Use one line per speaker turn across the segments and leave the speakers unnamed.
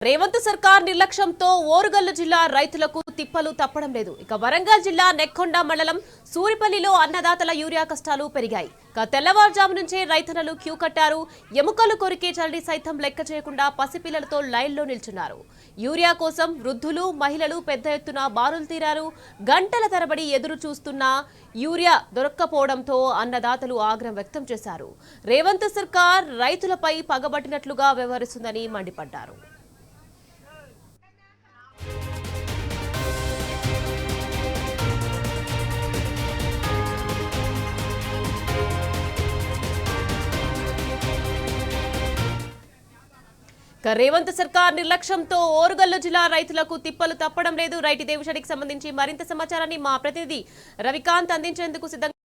రేవంత్ సర్కార్ నిర్లక్ష్యంతో ఓరుగల్లు జిల్లా రైతులకు తిప్పలు తప్పడం లేదు. ఇక వరంగల్ జిల్లా నెక్కొండ మండలం సూరిపల్లిలో అన్నదాతల యూరియా కష్టాలు పెరిగాయి. తెల్లవారుజాము నుంచే రైతన్నలు క్యూ కట్టారు. ఎముకలు కొరికే చలి సైతం లెక్క చేయకుండా పసిపిల్లలతో లైన్లో నిల్చున్నారు. యూరియా కోసం వృద్ధులు మహిళలు పెద్ద ఎత్తున బారులు తీరారు. గంటల తరబడి ఎదురు చూస్తున్న యూరియా దొరక్కపోవడంతో అన్నదాతలు ఆగ్రహం వ్యక్తం చేశారు. రేవంత్ సర్కార్ రైతులపై పగబట్టినట్లుగా వ్యవహరిస్తుందని మండిపడ్డారు. రేవంత్ సర్కార్ నిర్లక్ష్యంతో ఓరుగల్లు జిల్లా రైతులకు తిప్పలు తప్పడం లేదు. రైతు దేవిషానికి సంబంధించి మరింత సమాచారాన్ని మా ప్రతినిధి రవికాంత్ అందించేందుకు సిద్ధంగా.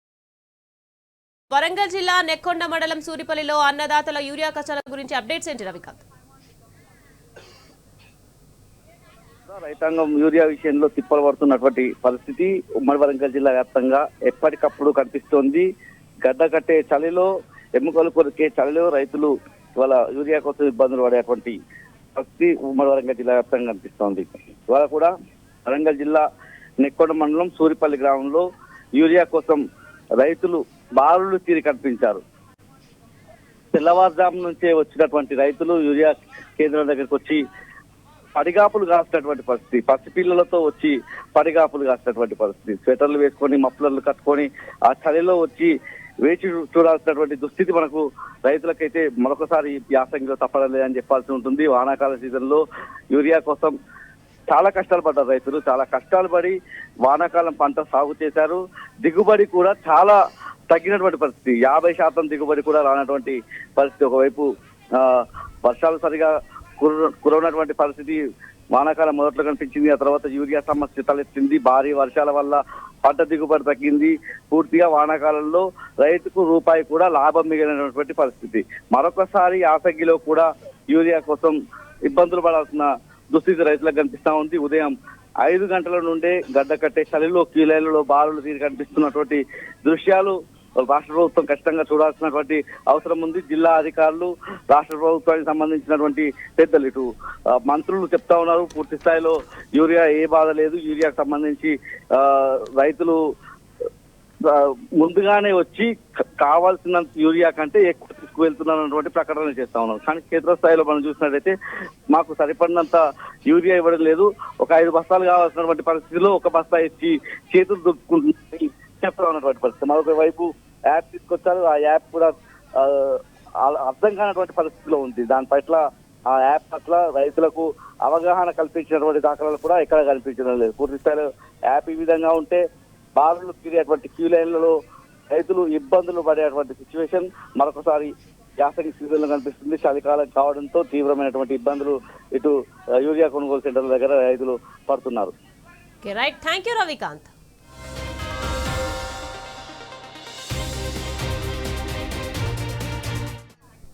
వరంగల్ జిల్లా నెక్కొండ మండలం సూరిపల్లిలో అన్నదాతల యూరియా కష్టాల గురించి అప్డేట్స్ ఏంటి రవికాంత్?
రైతాంగం యూరియా విషయంలో తిప్పలు పడుతున్నటువంటి పరిస్థితి ఉమ్మడి వరంగల్ జిల్లా వ్యాప్తంగా ఎప్పటికప్పుడు కనిపిస్తోంది. గడ్డ కట్టే చలిలో ఎముకలు కొరికే చలిలో రైతులు ఇవాళ యూరియా కోసం ఇబ్బందులు పడేటువంటి పరిస్థితి ఉమ్మడి వరంగల్ జిల్లా వ్యాప్తంగా కనిపిస్తోంది. ఇవాళ కూడా వరంగల్ జిల్లా నెక్కొండ మండలం సూరిపల్లి గ్రామంలో యూరియా కోసం రైతులు బారులు తీరి కనిపించారు. తెల్లవారుజాము నుంచే వచ్చినటువంటి రైతులు యూరియా కేంద్రం దగ్గరికి వచ్చి పడిగాపులు కాసినటువంటి పరిస్థితి, పసిపిల్లలతో వచ్చి పడిగాపులు కాసినటువంటి పరిస్థితి, స్వెటర్లు వేసుకొని మఫ్లర్లు కట్టుకొని ఆ చలిలో వచ్చి వేచి చూడాల్సినటువంటి దుస్థితి మనకు రైతులకైతే మరొకసారి యాసంగిలో తప్పడం లేదని చెప్పాల్సి ఉంటుంది. వానాకాల సీజన్ లో యూరియా కోసం చాలా కష్టాలు పడ్డారు రైతులు. చాలా కష్టాలు పడి వానాకాలం పంట సాగు చేశారు. దిగుబడి కూడా చాలా తగ్గినటువంటి పరిస్థితి, 50% దిగుబడి కూడా రానటువంటి పరిస్థితి. ఒకవైపు వర్షాలు సరిగా కురవనటువంటి పరిస్థితి వానాకాలం మొదట్లో కనిపించింది. ఆ తర్వాత యూరియా సమస్య తలెత్తింది. భారీ వర్షాల వల్ల పంట దిగుబడి తగ్గింది. పూర్తిగా వానాకాలంలో రైతుకు రూపాయి కూడా లాభం మిగిలినటువంటి పరిస్థితి. మరొకసారి యాసంగిలో కూడా యూరియా కోసం ఇబ్బందులు పడాల్సిన దుస్థితి రైతులకు కనిపిస్తా ఉంది. ఉదయం 5 గంటల నుండే గడ్డ కట్టే చలిలో కీలైలలో బారులు తీరి కనిపిస్తున్నటువంటి దృశ్యాలు రాష్ట్ర ప్రభుత్వం ఖచ్చితంగా చూడాల్సినటువంటి అవసరం ఉంది. జిల్లా అధికారులు, రాష్ట్ర ప్రభుత్వానికి సంబంధించినటువంటి పెద్దలు, ఇటు మంత్రులు చెప్తా ఉన్నారు పూర్తి స్థాయిలో యూరియా ఏ బాధ లేదు, యూరియాకు సంబంధించి రైతులు ముందుగానే వచ్చి కావాల్సిన యూరియా కంటే ఎక్కువ తీసుకువెళ్తున్నారన్నటువంటి ప్రకటన చేస్తా ఉన్నారు. కానీ క్షేత్రస్థాయిలో మనం చూసినట్టయితే మాకు సరిపడినంత యూరియా ఇవ్వడం లేదు, ఒక 5 బస్తాలు కావాల్సినటువంటి పరిస్థితిలో ఒక బస్తా ఇచ్చి చేతులు దుక్కుకుంటున్నాయి చెప్తా ఉన్నటువంటి పరిస్థితి. మరొక వైపు యాప్ తీసుకొచ్చారు, ఆ యాప్ కూడా అర్థం కానటువంటి పరిస్థితిలో ఉంది. దాని పట్ల ఆ యాప్ పట్ల రైతులకు అవగాహన కల్పించినటువంటి దాఖలాలు కూడా ఎక్కడ కనిపించడం లేదు. పూర్తి స్థాయిలో యాప్ ఈ విధంగా ఉంటే బారులు తిరిగేటువంటి క్యూ లైన్లలో రైతులు ఇబ్బందులు పడేటువంటి సిచ్యువేషన్ మరొకసారి యాసంగి సీజన్ లో కనిపిస్తుంది. చలికాలం కావడంతో తీవ్రమైనటువంటి ఇబ్బందులు ఇటు యూరియా కొనుగోలు సెంటర్ల దగ్గర రైతులు పడుతున్నారు.
Right, thank you Ravikanth.